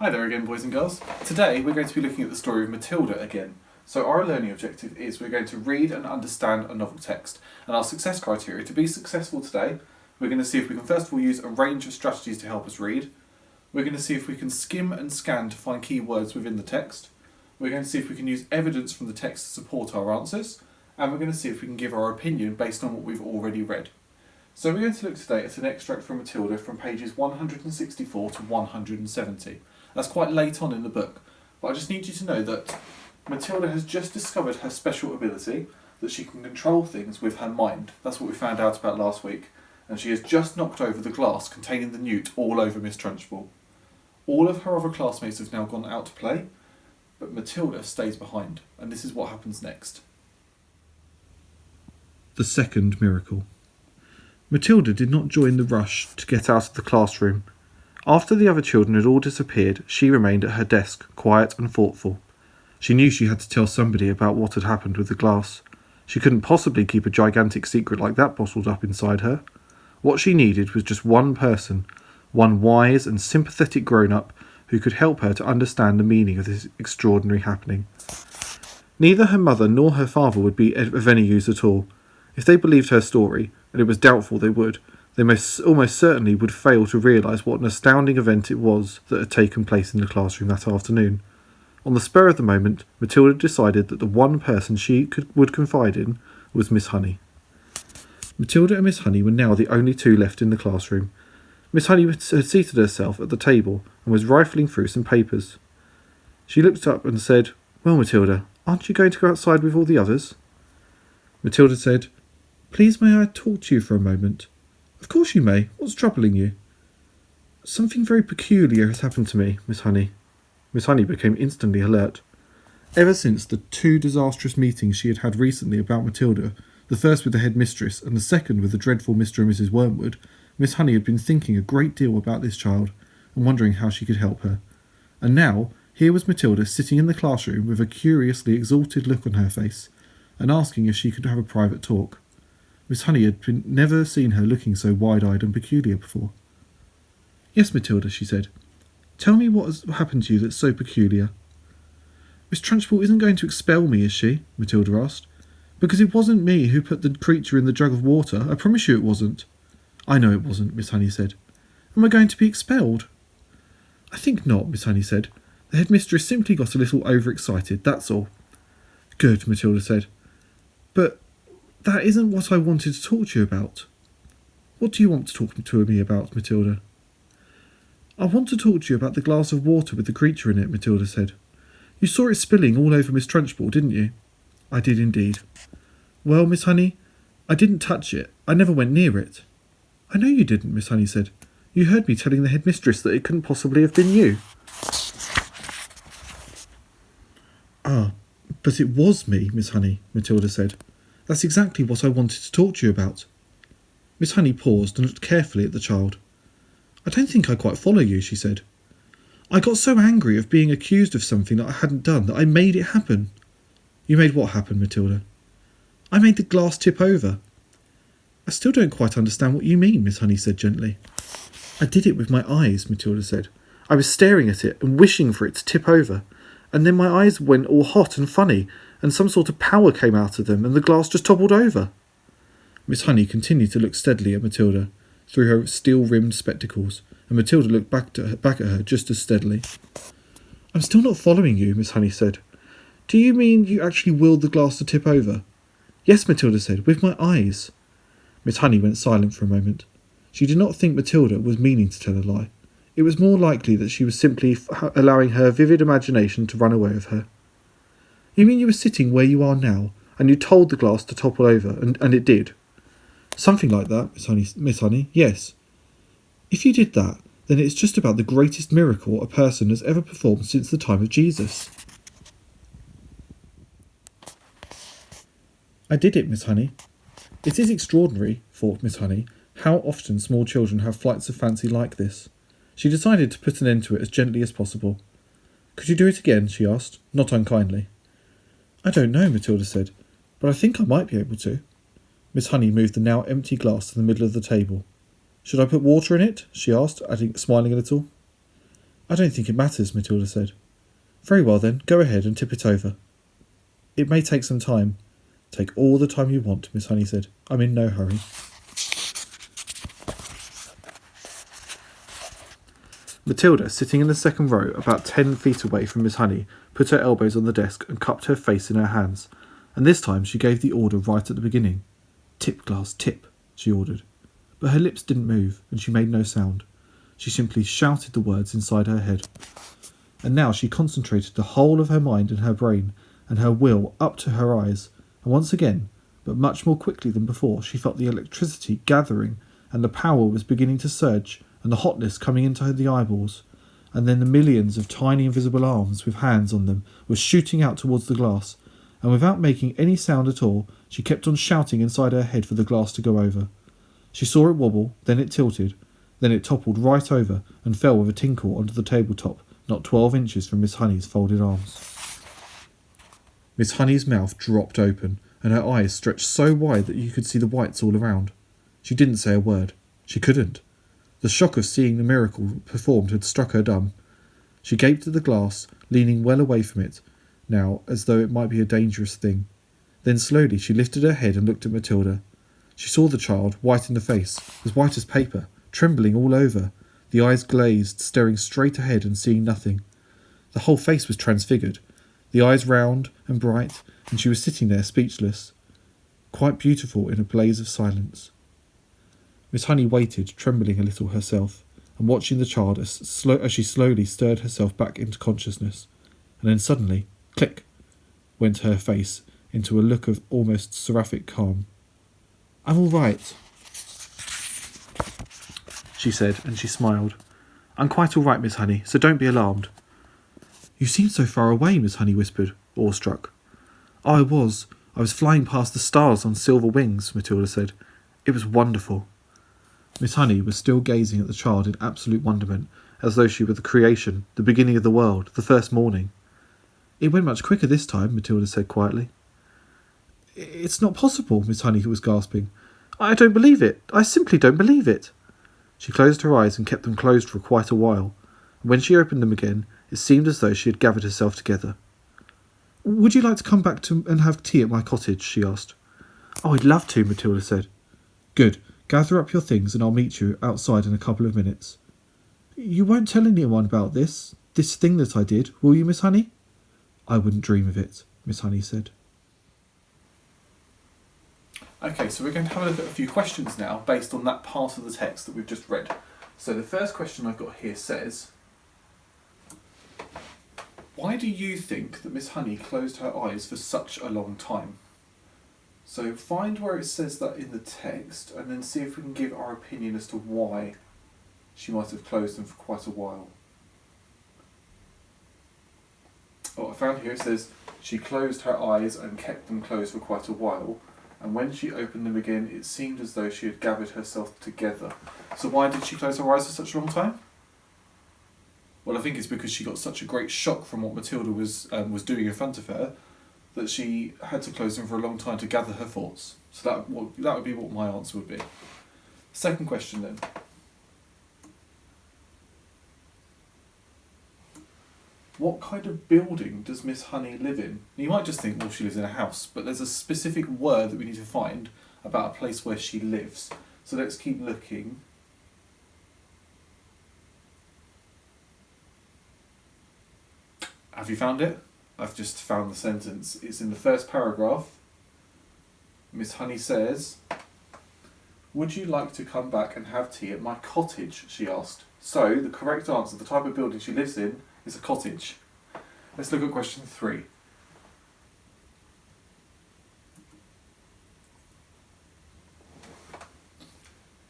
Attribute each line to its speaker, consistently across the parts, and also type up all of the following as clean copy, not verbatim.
Speaker 1: Hi there again, boys and girls. Today we're going to be looking at the story of Matilda again. So our learning objective is we're going to read and understand a novel text. And our success criteria, to be successful today, we're going to see if we can first of all use a range of strategies to help us read. We're going to see if we can skim and scan to find key words within the text. We're going to see if we can use evidence from the text to support our answers. And we're going to see if we can give our opinion based on what we've already read. So we're going to look today at an extract from Matilda from pages 164 to 170. That's quite late on in the book, but I just need you to know that Matilda has just discovered her special ability, that she can control things with her mind. That's what we found out about last week, and she has just knocked over the glass containing the newt all over Miss Trunchbull. All of her other classmates have now gone out to play, but Matilda stays behind, and this is what happens next.
Speaker 2: The second miracle. Matilda did not join the rush to get out of the classroom. After the other children had all disappeared, she remained at her desk, quiet and thoughtful. She knew she had to tell somebody about what had happened with the glass. She couldn't possibly keep a gigantic secret like that bottled up inside her. What she needed was just one person, one wise and sympathetic grown-up who could help her to understand the meaning of this extraordinary happening. Neither her mother nor her father would be of any use at all. If they believed her story, and it was doubtful they would, they almost certainly would fail to realise what an astounding event it was that had taken place in the classroom that afternoon. On the spur of the moment, Matilda decided that the one person she would confide in was Miss Honey. Matilda and Miss Honey were now the only two left in the classroom. Miss Honey had seated herself at the table and was rifling through some papers. She looked up and said, "Well, Matilda, aren't you going to go outside with all the others?" Matilda said, "Please may I talk to you for a moment?" "Of course you may. What's troubling you?" "Something very peculiar has happened to me, Miss Honey." Miss Honey became instantly alert. Ever since the two disastrous meetings she had had recently about Matilda, the first with the headmistress and the second with the dreadful Mr. and Mrs. Wormwood, Miss Honey had been thinking a great deal about this child and wondering how she could help her. And now, here was Matilda sitting in the classroom with a curiously exalted look on her face and asking if she could have a private talk. Miss Honey had never seen her looking so wide-eyed and peculiar before. "Yes, Matilda," she said. "Tell me what has happened to you that's so peculiar." "Miss Trunchbull isn't going to expel me, is she?" Matilda asked. "Because it wasn't me who put the creature in the jug of water. I promise you it wasn't." "I know it wasn't," Miss Honey said. "Am I going to be expelled?" "I think not," Miss Honey said. "The headmistress simply got a little overexcited, that's all." "Good," Matilda said. "But that isn't what I wanted to talk to you about." "What do you want to talk to me about, Matilda?" "I want to talk to you about the glass of water with the creature in it," Matilda said. "You saw it spilling all over Miss Trunchbull, didn't you?" "I did indeed." "Well, Miss Honey, I didn't touch it. I never went near it." "I know you didn't," Miss Honey said. "You heard me telling the headmistress that it couldn't possibly have been you." "Ah, but it was me, Miss Honey," Matilda said. "That's exactly what I wanted to talk to you about." Miss Honey paused and looked carefully at the child. "I don't think I quite follow you," she said. "I got so angry of being accused of something that I hadn't done that I made it happen." "You made what happen, Matilda?" "I made the glass tip over." "I still don't quite understand what you mean," Miss Honey said gently. "I did it with my eyes," Matilda said. "I was staring at it and wishing for it to tip over, and then my eyes went all hot and funny, and some sort of power came out of them, and the glass just toppled over." Miss Honey continued to look steadily at Matilda through her steel-rimmed spectacles, and Matilda looked back at her just as steadily. "I'm still not following you," Miss Honey said. "Do you mean you actually willed the glass to tip over?" "Yes," Matilda said, "with my eyes." Miss Honey went silent for a moment. She did not think Matilda was meaning to tell a lie. It was more likely that she was simply allowing her vivid imagination to run away with her. "You mean you were sitting where you are now, and you told the glass to topple over, and it did?" "Something like that, Miss Honey, yes." "If you did that, then it's just about the greatest miracle a person has ever performed since the time of Jesus." "I did it, Miss Honey." "It is extraordinary," thought Miss Honey, "how often small children have flights of fancy like this." She decided to put an end to it as gently as possible. "Could you do it again?" she asked, not unkindly. "I don't know," Matilda said, "but I think I might be able to." Miss Honey moved the now empty glass to the middle of the table. "Should I put water in it?" she asked, smiling a little. I don't think it matters, Matilda said. Very well then, go ahead and tip it over. It may take some time. Take all the time you want, Miss Honey said. I'm in no hurry. Matilda, sitting in the second row, about 10 feet away from Miss Honey, put her elbows on the desk and cupped her face in her hands, and this time she gave the order right at the beginning. Tip, glass, tip, she ordered. But her lips didn't move, and she made no sound. She simply shouted the words inside her head. And now she concentrated the whole of her mind and her brain, and her will up to her eyes, and once again, but much more quickly than before, she felt the electricity gathering, and the power was beginning to surge, and the hotness coming into the eyeballs, and then the millions of tiny invisible arms with hands on them were shooting out towards the glass, and without making any sound at all, she kept on shouting inside her head for the glass to go over. She saw it wobble, then it tilted, then it toppled right over and fell with a tinkle onto the tabletop, not 12 inches from Miss Honey's folded arms. Miss Honey's mouth dropped open, and her eyes stretched so wide that you could see the whites all around. She didn't say a word. She couldn't. The shock of seeing the miracle performed had struck her dumb. She gaped at the glass, leaning well away from it, now, as though it might be a dangerous thing. Then slowly she lifted her head and looked at Matilda. She saw the child, white in the face, as white as paper, trembling all over, the eyes glazed, staring straight ahead and seeing nothing. The whole face was transfigured, the eyes round and bright, and she was sitting there speechless, quite beautiful in a blaze of silence. Miss Honey waited, trembling a little herself, and watching the child as she slowly stirred herself back into consciousness, and then suddenly, click, went her face into a look of almost seraphic calm. I'm all right, she said, and she smiled. I'm quite all right, Miss Honey, so don't be alarmed. You seem so far away, Miss Honey whispered, awestruck. I was flying past the stars on silver wings, Matilda said. It was wonderful. Miss Honey was still gazing at the child in absolute wonderment, as though she were the creation, the beginning of the world, the first morning. It went much quicker this time, Matilda said quietly. It's not possible, Miss Honey was gasping. I don't believe it. I simply don't believe it. She closed her eyes and kept them closed for quite a while. When she opened them again, it seemed as though she had gathered herself together. Would you like to come back and have tea at my cottage? She asked. Oh, I'd love to, Matilda said. Good. Gather up your things and I'll meet you outside in a couple of minutes. You won't tell anyone about this thing that I did, will you, Miss Honey? I wouldn't dream of it, Miss Honey said.
Speaker 1: Okay, so we're going to have a look at a few questions now based on that part of the text that we've just read. So the first question I've got here says, why do you think that Miss Honey closed her eyes for such a long time? So find where it says that in the text and then see if we can give our opinion as to why she might have closed them for quite a while. Oh, I found here it says she closed her eyes and kept them closed for quite a while, and when she opened them again it seemed as though she had gathered herself together. So why did she close her eyes for such a long time? Well, I think it's because she got such a great shock from what Matilda was doing in front of her that she had to close them for a long time to gather her thoughts. So that would be what my answer would be. Second question then. What kind of building does Miss Honey live in? You might just think, well, she lives in a house, but there's a specific word that we need to find about a place where she lives. So let's keep looking. Have you found it? I've just found the sentence. It's in the first paragraph. Miss Honey says, would you like to come back and have tea at my cottage, she asked. So, the correct answer, the type of building she lives in, is a cottage. Let's look at question 3.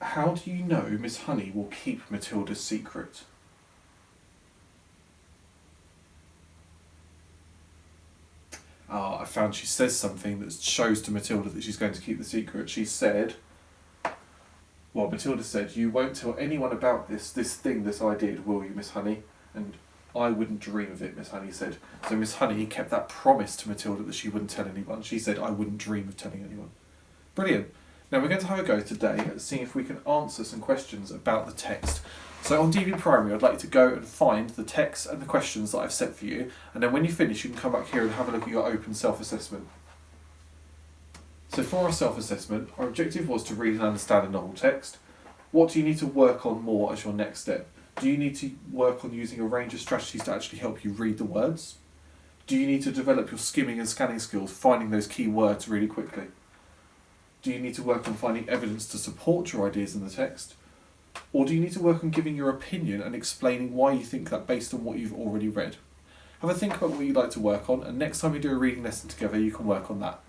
Speaker 1: How do you know Miss Honey will keep Matilda's secret? I found she says something that shows to Matilda that she's going to keep the secret. She said, well, Matilda said, you won't tell anyone about this thing that I did, will you, Miss Honey? And I wouldn't dream of it, Miss Honey said. So Miss Honey kept that promise to Matilda that she wouldn't tell anyone. She said, I wouldn't dream of telling anyone. Brilliant. Now we're going to have a go today at seeing if we can answer some questions about the text. So on DB Primary, I'd like you to go and find the text and the questions that I've set for you, and then when you finish, you can come back here and have a look at your open self-assessment. So for our self-assessment, our objective was to read and understand a novel text. What do you need to work on more as your next step? Do you need to work on using a range of strategies to actually help you read the words? Do you need to develop your skimming and scanning skills, finding those key words really quickly? Do you need to work on finding evidence to support your ideas in the text? Or do you need to work on giving your opinion and explaining why you think that based on what you've already read? Have a think about what you'd like to work on, and next time we do a reading lesson together, you can work on that.